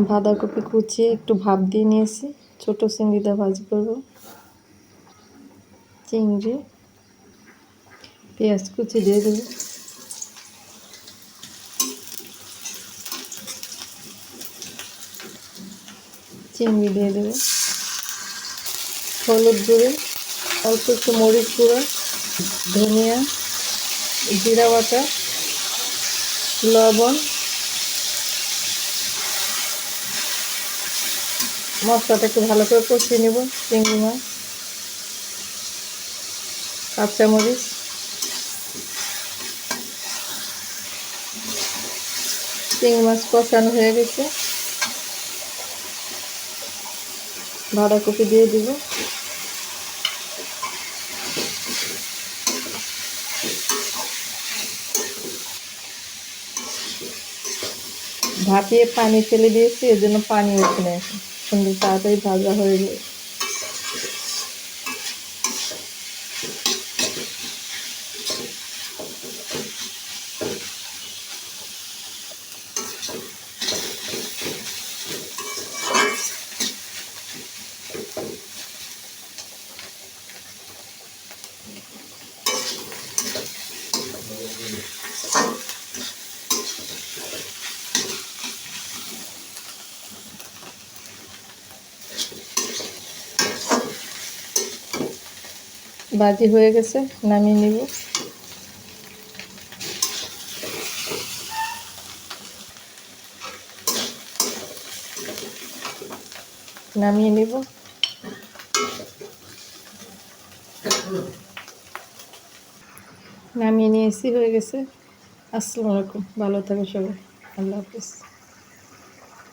বাঁধাকপি কুচিয়ে একটু ভাপ দিয়ে নিয়েছি। ছোট চিংড়িটা ভাজি করব। চিংড়ি, পেঁয়াজ কুচি দিয়ে দেব, চিংড়ি দিয়ে দেব, হলুদ গুঁড়ো, অল্প একটু মরিচ গুঁড়ো, ধনিয়া, জিরা বাটা, লবণ, মশলাটা একটু ভালো করে কষিয়ে নেব। চিংড়ি মাছ, কাঁচামরিচ, চিংড়ি মাছ কষানো হয়ে গেছে, বাঁধাকপি দিয়ে দিব। ভাপিয়ে পানি ফেলে দিয়েছি, এর জন্য পানি ওঠে না, সুন্দর তাড়াতাড়ি ভাজা হয়ে যায়। ভাজি হয়ে গেছে, নামিয়ে নিব। নামিয়ে নিব। নামিয়ে নিয়েছি, হয়ে গেছে। আসসালামু আলাইকুম, ভালো থাকো সবাই, আল্লাহ হাফিজ।